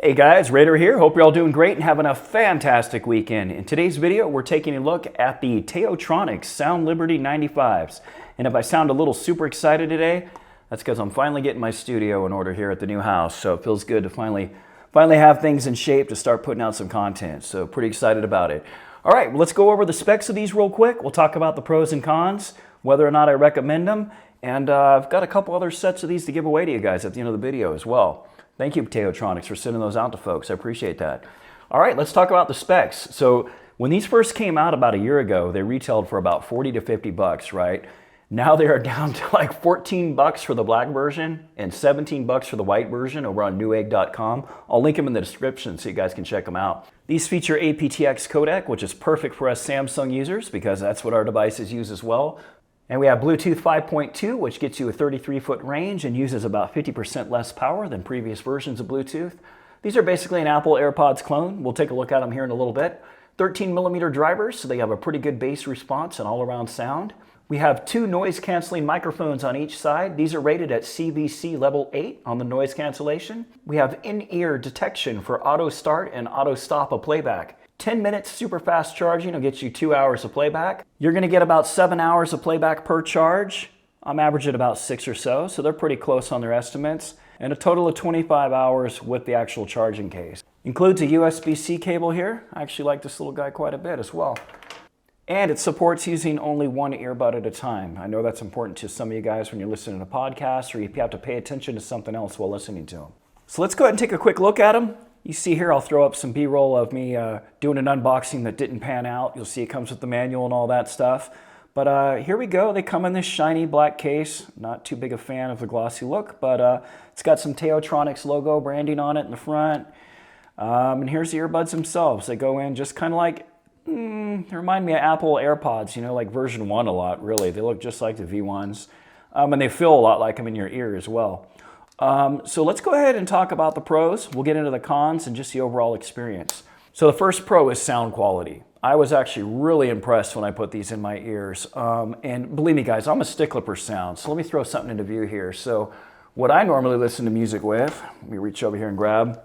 Hey guys, Raider here. Hope you're all doing great and having a fantastic weekend. In today's video, we're taking a look at the Taotronics SoundLiberty 95s. And if I sound a little super excited today, that's because I'm finally getting my studio in order here at the new house. So it feels good to finally have things in shape to start putting out some content. So pretty excited about it. All right, well, let's go over the specs of these real quick. We'll talk about the pros and cons, whether or not I recommend them. And I've got a couple other sets of these to give away to you guys at the end of the video as well. Thank you, Taotronics, for sending those out to folks. I appreciate that. All right, let's talk about the specs. So when these first came out about a year ago, they retailed for about 40 to 50 bucks, right? Now they are down to like 14 bucks for the black version and 17 bucks for the white version over on newegg.com. I'll link them in the description so you guys can check them out. These feature aptX codec, which is perfect for us Samsung users because that's what our devices use as well. And we have Bluetooth 5.2, which gets you a 33-foot range and uses about 50% less power than previous versions of Bluetooth. These are basically an Apple AirPods clone. We'll take a look at them here in a little bit. 13mm drivers, so they have a pretty good bass response and all-around sound. We have two noise-canceling microphones on each side. These are rated at CVC level 8 on the noise cancellation. We have in-ear detection for auto start and auto stop of playback. 10 minutes super fast charging will get you 2 hours of playback. You're going to get about 7 hours of playback per charge. I'm averaging about 6 or so they're pretty close on their estimates. And a total of 25 hours with the actual charging case. Includes a USB-C cable here. I actually like this little guy quite a bit as well. And it supports using only one earbud at a time. I know that's important to some of you guys when you're listening to podcasts or you have to pay attention to something else while listening to them. So let's go ahead and take a quick look at them. You see here, I'll throw up some B-roll of me doing an unboxing that didn't pan out. You'll see it comes with the manual and all that stuff. But here we go. They come in this shiny black case. Not too big a fan of the glossy look, but it's got some Taotronics logo branding on it in the front. And here's the earbuds themselves. They go in just kind of like, they remind me of Apple AirPods, you know, like version 1 a lot, really. They look just like the V1s. And they feel a lot like them in your ear as well. So let's go ahead and talk about the pros. We'll get into the cons and just the overall experience. So the first pro is sound quality. I was actually really impressed when I put these in my ears. And believe me guys, I'm a stickler for sound. So let me throw something into view here. So what I normally listen to music with, let me reach over here and grab.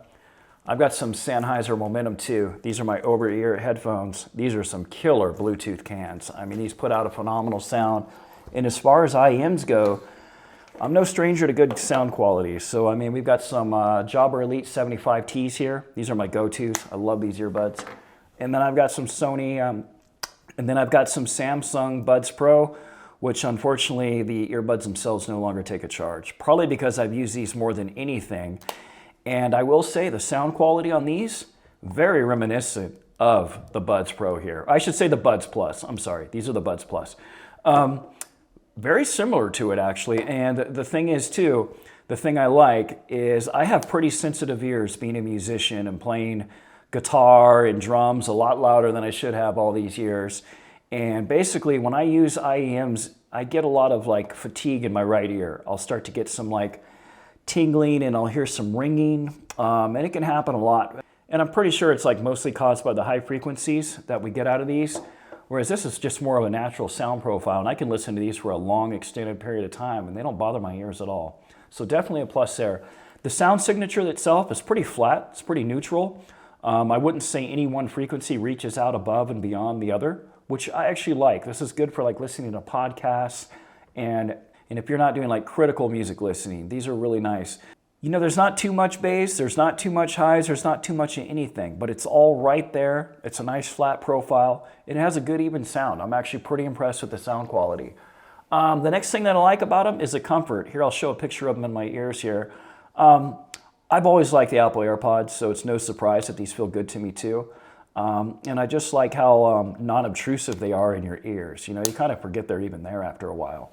I've got some Sennheiser Momentum 2. These are my over-ear headphones. These are some killer Bluetooth cans. I mean, these put out a phenomenal sound. And as far as IEMs go, I'm no stranger to good sound quality. So, I mean, we've got some Jabra Elite 75Ts here. These are my go-tos. I love these earbuds. And then I've got some Sony, and then I've got some Samsung Buds Pro, which unfortunately the earbuds themselves no longer take a charge. Probably because I've used these more than anything. And I will say the sound quality on these, very reminiscent of the Buds Pro here. I should say the Buds Plus. I'm sorry. These are the Buds Plus. Very similar to it actually, and the thing is too, the thing I like is I have pretty sensitive ears being a musician and playing guitar and drums a lot louder than I should have all these years. And basically when I use IEMs, I get a lot of like fatigue in my right ear. I'll start to get some like tingling and I'll hear some ringing, and it can happen a lot. And I'm pretty sure it's like mostly caused by the high frequencies that we get out of these. Whereas this is just more of a natural sound profile, and I can listen to these for a long, extended period of time, and they don't bother my ears at all. So definitely a plus there. The sound signature itself is pretty flat. It's pretty neutral. I wouldn't say any one frequency reaches out above and beyond the other, which I actually like. This is good for like listening to podcasts, and if you're not doing like critical music listening, these are really nice. You know, there's not too much bass, there's not too much highs, there's not too much of anything, but it's all right there. It's a nice flat profile. It has a good even sound. I'm actually pretty impressed with the sound quality. The next thing that I like about them is the comfort. Here, I'll show a picture of them in my ears here. I've always liked the Apple AirPods, so it's no surprise that these feel good to me too. And I just like how non-obtrusive they are in your ears. You know, you kind of forget they're even there after a while.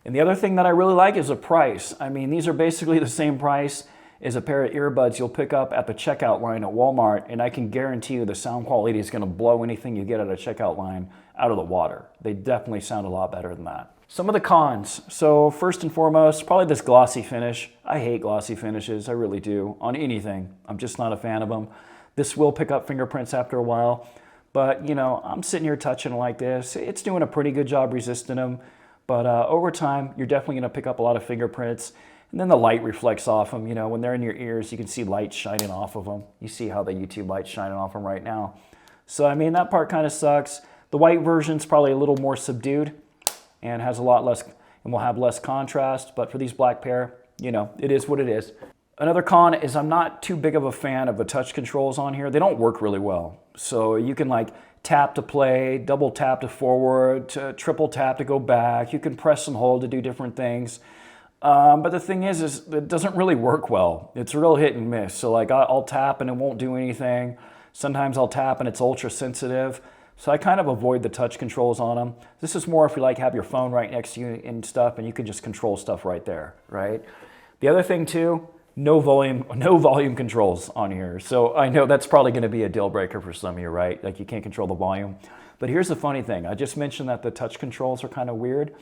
And the other thing that I really like is the price. I mean, these are basically the same price as a pair of earbuds you'll pick up at the checkout line at Walmart, and I can guarantee you the sound quality is going to blow anything you get at a checkout line out of the water. They definitely sound a lot better than that. Some of the cons. So first and foremost, probably this glossy finish. I hate glossy finishes, I really do, on anything. I'm just not a fan of them. This will pick up fingerprints after a while, but you know, I'm sitting here touching it like this. It's doing a pretty good job resisting them. But over time, you're definitely going to pick up a lot of fingerprints. And then the light reflects off them. You know, when they're in your ears, you can see light shining off of them. You see how the YouTube light's shining off them right now. So, I mean, that part kind of sucks. The white version's probably a little more subdued and has a lot less, and will have less contrast. But for these black pair, you know, it is what it is. Another con is I'm not too big of a fan of the touch controls on here. They don't work really well. So you can like tap to play, double tap to forward, to triple tap to go back. You can press and hold to do different things. But the thing is it doesn't really work well. It's real hit and miss. So like I'll tap and it won't do anything. Sometimes I'll tap and it's ultra sensitive. So I kind of avoid the touch controls on them. This is more if you like have your phone right next to you and stuff and you can just control stuff right there, right? The other thing too, no volume controls on here. So I know that's probably going to be a deal breaker for some of you, right? Like you can't control the volume. But here's the funny thing. I just mentioned that the touch controls are kind of weird.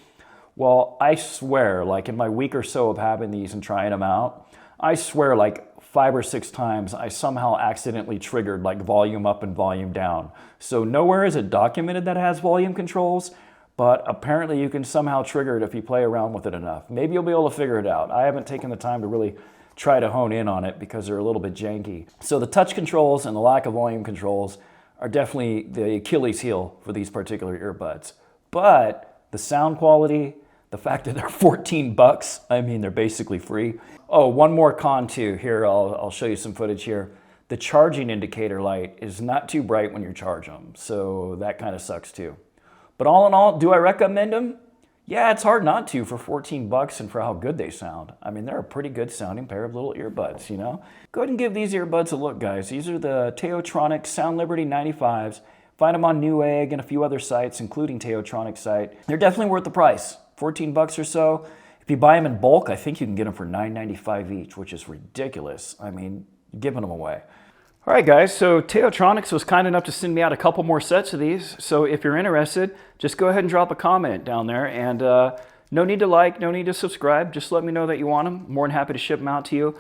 Well, I swear, like in my week or so of having these and trying them out, I swear like 5 or 6 times I somehow accidentally triggered like volume up and volume down. So nowhere is it documented that it has volume controls, but apparently you can somehow trigger it if you play around with it enough. Maybe you'll be able to figure it out. I haven't taken the time to really try to hone in on it because they're a little bit janky. So the touch controls and the lack of volume controls are definitely the Achilles heel for these particular earbuds. But the sound quality, the fact that they're 14 bucks, I mean, they're basically free. Oh, one more con too. Here, I'll show you some footage here. The charging indicator light is not too bright when you charge them, so that kind of sucks too. But all in all, do I recommend them? Yeah, it's hard not to for 14 bucks and for how good they sound. I mean, they're a pretty good sounding pair of little earbuds, you know? Go ahead and give these earbuds a look, guys. These are the Taotronics SoundLiberty 95s. Find them on Newegg and a few other sites, including Taotronics site. They're definitely worth the price. 14 bucks or so. If you buy them in bulk, I think you can get them for $9.95 each, which is ridiculous. I mean, giving them away. All right, guys, so Taotronics was kind enough to send me out a couple more sets of these. So if you're interested, just go ahead and drop a comment down there. And no need to like, no need to subscribe. Just let me know that you want them. More than happy to ship them out to you.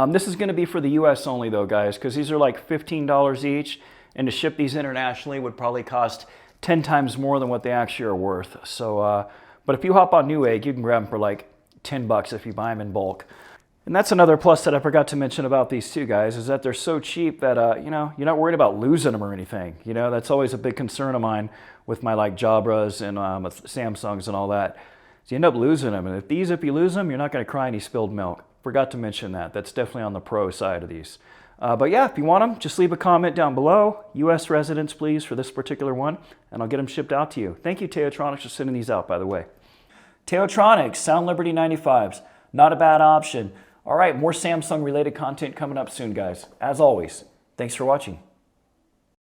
This is going to be for the U.S. only, though, guys, because these are like $15 each. And to ship these internationally would probably cost 10 times more than what they actually are worth. So, but if you hop on Newegg, you can grab them for like 10 bucks if you buy them in bulk. And that's another plus that I forgot to mention about these two guys, is that they're so cheap that, you know, you're not worried about losing them or anything. You know, that's always a big concern of mine with my like Jabras and Samsungs and all that. So you end up losing them. And if you lose them, you're not going to cry any spilled milk. Forgot to mention that. That's definitely on the pro side of these. But yeah, if you want them, just leave a comment down below. U.S. residents, please, for this particular one, and I'll get them shipped out to you. Thank you, Taotronics, for sending these out, by the way. Taotronics SoundLiberty 95s. Not a bad option. All right, more Samsung-related content coming up soon, guys. As always, thanks for watching.